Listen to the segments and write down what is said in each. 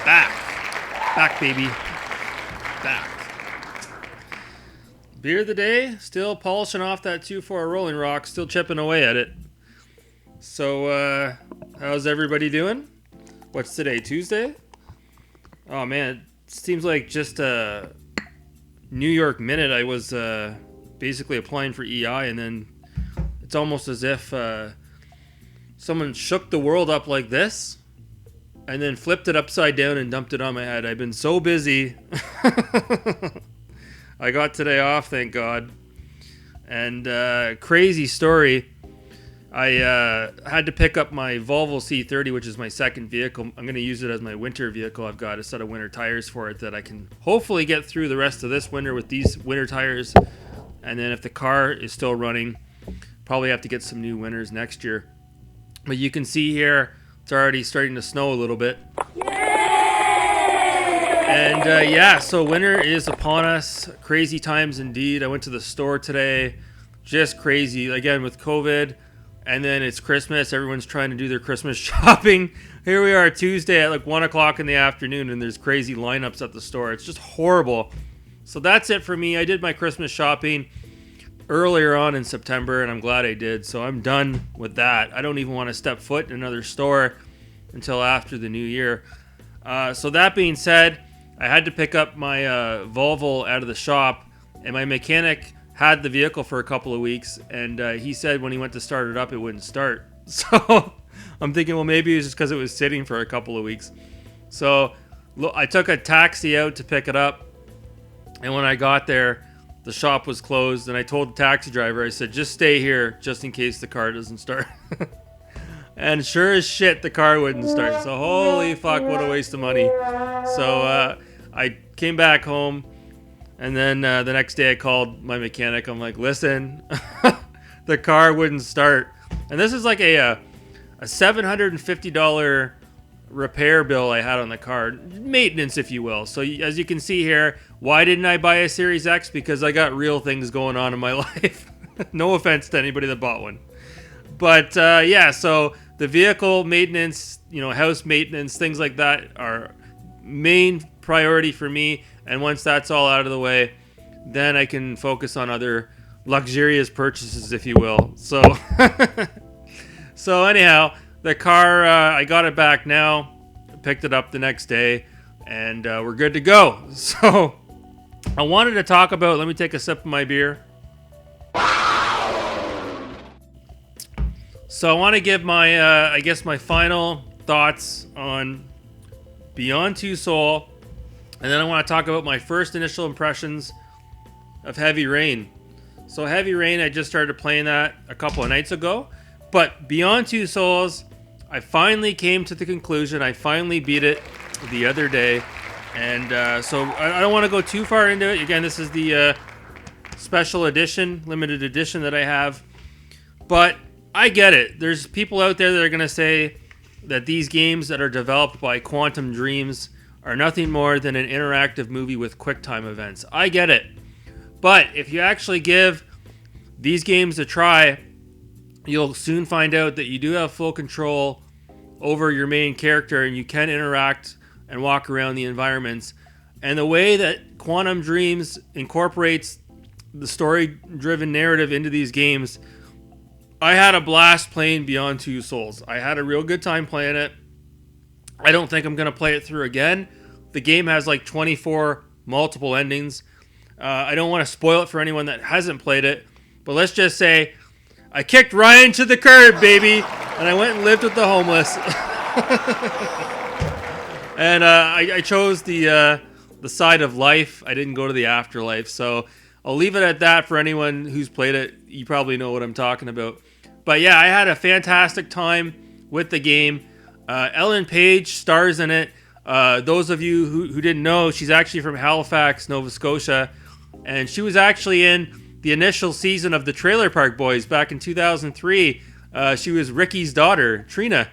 Back, baby. Back. Beer of the day, still polishing off that 2-4 Rolling Rock, still chipping away at it. So, how's everybody doing? What's today, Tuesday? Oh man, it seems like just a New York minute I was basically applying for EI, and then it's almost as if someone shook the world up like this and then flipped it upside down and dumped it on my head. I've been so busy. I got today off, thank God. And crazy story. I had to pick up my Volvo C30, which is my second vehicle. I'm going to use it as my winter vehicle. I've got a set of winter tires for it that I can hopefully get through the rest of this winter with these winter tires. And then if the car is still running, probably have to get some new winters next year. But you can see here, it's already starting to snow a little bit. And so winter is upon us. Crazy times indeed. I went to the store today. Just crazy. Again, with COVID. And then it's Christmas. Everyone's trying to do their Christmas shopping. Here we are Tuesday at like 1 o'clock in the afternoon, and there's crazy lineups at the store. It's just horrible. So that's it for me. I did my Christmas shopping earlier on in September, and I'm glad I did. So I'm done with that. I don't even want to step foot in another store until after the new year. So that being said, I had to pick up my Volvo out of the shop, and my mechanic had the vehicle for a couple of weeks, and he said when he went to start it up, it wouldn't start. So I'm thinking, well, maybe it was just because it was sitting for a couple of weeks. So I took a taxi out to pick it up, and when I got there, the shop was closed, and I told the taxi driver, I said, just stay here just in case the car doesn't start. And sure as shit, the car wouldn't start. So holy fuck, what a waste of money. So I came back home, and then the next day I called my mechanic. I'm like, listen, the car wouldn't start. And this is like a $750 repair bill I had on the car. Maintenance, if you will. So as you can see here, why didn't I buy a Series X? Because I got real things going on in my life. No offense to anybody that bought one. But so the vehicle maintenance, house maintenance, things like that are main priority for me. And once that's all out of the way, then I can focus on other luxurious purchases, if you will. So, so anyhow, the car, I got it back now, picked it up the next day, and we're good to go. So I wanted to talk about, let me take a sip of my beer. So I want to give my, my final thoughts on Beyond Two Soul. And then I want to talk about my first initial impressions of Heavy Rain. So Heavy Rain, I just started playing that a couple of nights ago. But Beyond Two Souls, I finally came to the conclusion. I finally beat it the other day. And so I don't want to go too far into it. Again, this is the special edition, limited edition that I have. But I get it. There's people out there that are going to say that these games that are developed by Quantum Dreams are nothing more than an interactive movie with QuickTime events. I get it. But if you actually give these games a try, you'll soon find out that you do have full control over your main character, and you can interact and walk around the environments. And the way that Quantum Dreams incorporates the story-driven narrative into these games, I had a blast playing Beyond Two Souls. I had a real good time playing it. I don't think I'm going to play it through again. The game has like 24 multiple endings. I don't want to spoil it for anyone that hasn't played it, but let's just say I kicked Ryan to the curb, baby, and I went and lived with the homeless. And I chose the side of life. I didn't go to the afterlife, so I'll leave it at that for anyone who's played it. You probably know what I'm talking about. But yeah, I had a fantastic time with the game. Ellen Page stars in it. Those of you who didn't know, she's actually from Halifax, Nova Scotia. And she was actually in the initial season of the Trailer Park Boys back in 2003. She was Ricky's daughter, Trina.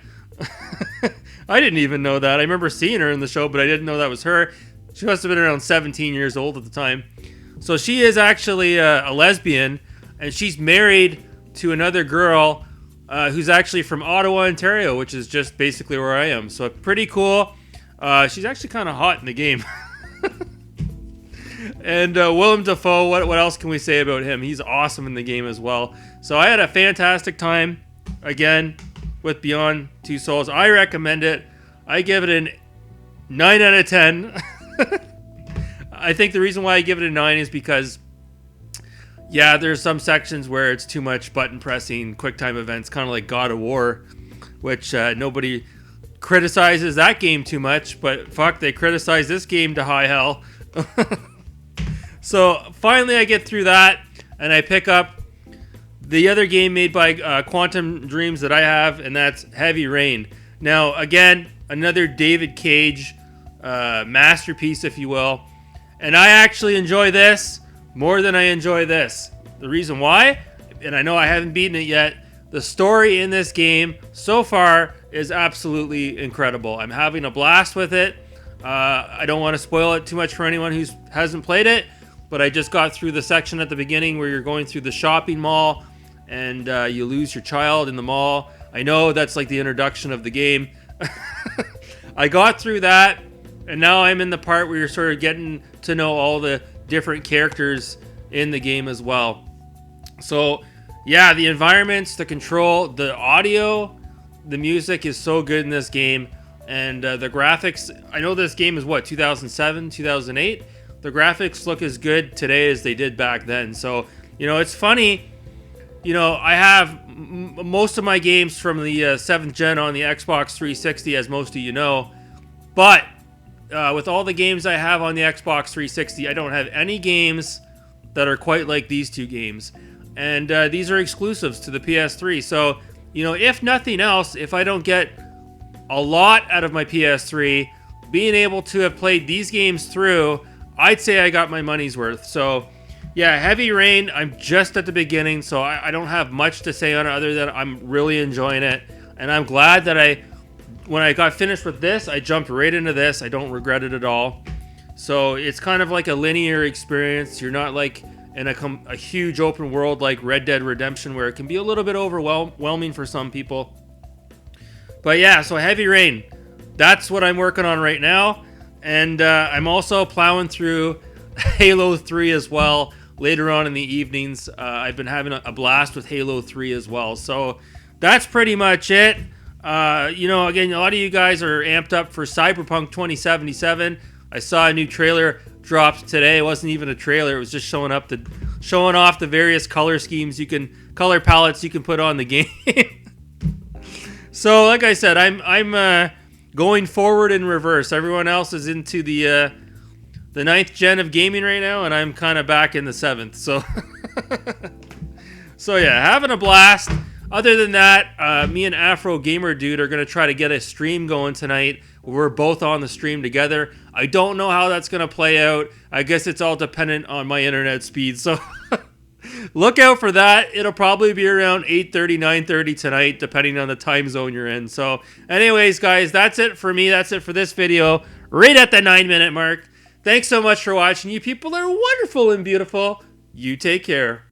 I didn't even know that. I remember seeing her in the show, but I didn't know that was her. She must have been around 17 years old at the time. So she is actually a lesbian, and she's married to another girl who's actually from Ottawa, Ontario, which is just basically where I am. So pretty cool. She's actually kind of hot in the game. And Willem Dafoe, what else can we say about him? He's awesome in the game as well. So I had a fantastic time, again, with Beyond Two Souls. I recommend it. I give it a 9 out of 10. I think the reason why I give it a 9 is because, yeah, there's some sections where it's too much button pressing, quick time events, kind of like God of War, which nobody criticizes that game too much, but fuck, they criticize this game to high hell. So finally I get through that, and I pick up the other game made by Quantum Dreams that I have, and that's Heavy Rain. Now, again, another David Cage masterpiece, if you will. And I actually enjoy this more than I enjoy this. The reason why, and I know I haven't beaten it yet, the story in this game so far is absolutely incredible. I'm having a blast with it. I don't want to spoil it too much for anyone who hasn't played it, but I just got through the section at the beginning where you're going through the shopping mall and you lose your child in the mall. I know that's like the introduction of the game. I got through that, and now I'm in the part where you're sort of getting to know all the different characters in the game as well. So, yeah, the environments, the control, the audio, the music is so good in this game. And the graphics, I know this game is, 2007, 2008? The graphics look as good today as they did back then. So, it's funny. I have most of my games from the 7th gen on the Xbox 360, as most of you know. But with all the games I have on the Xbox 360, I don't have any games that are quite like these two games. And these are exclusives to the PS3. So, if nothing else, if I don't get a lot out of my PS3, being able to have played these games through, I'd say I got my money's worth. So, yeah, Heavy Rain, I'm just at the beginning, so I don't have much to say on it other than I'm really enjoying it. And I'm glad that when I got finished with this, I jumped right into this. I don't regret it at all. So it's kind of like a linear experience. You're not like in a huge open world like Red Dead Redemption, where it can be a little bit overwhelming for some people. But yeah, so Heavy Rain, that's what I'm working on right now. And I'm also plowing through Halo 3 as well later on in the evenings. I've been having a blast with Halo 3 as well. So that's pretty much it. Again, a lot of you guys are amped up for Cyberpunk 2077. I saw a new trailer dropped today. It wasn't even a trailer. It was just showing off the various color schemes color palettes you can put on the game. So, like I said, I'm going forward in reverse. Everyone else is into the 9th gen of gaming right now, and I'm kind of back in the 7th. So yeah, having a blast. Other than that, me and Afro Gamer Dude are going to try to get a stream going tonight. We're both on the stream together. I don't know how that's going to play out. I guess it's all dependent on my internet speed. So look out for that. It'll probably be around 8:30, 9:30 tonight, depending on the time zone you're in. So anyways, guys, that's it for me. That's it for this video. Right at the 9-minute mark. Thanks so much for watching. You people are wonderful and beautiful. You take care.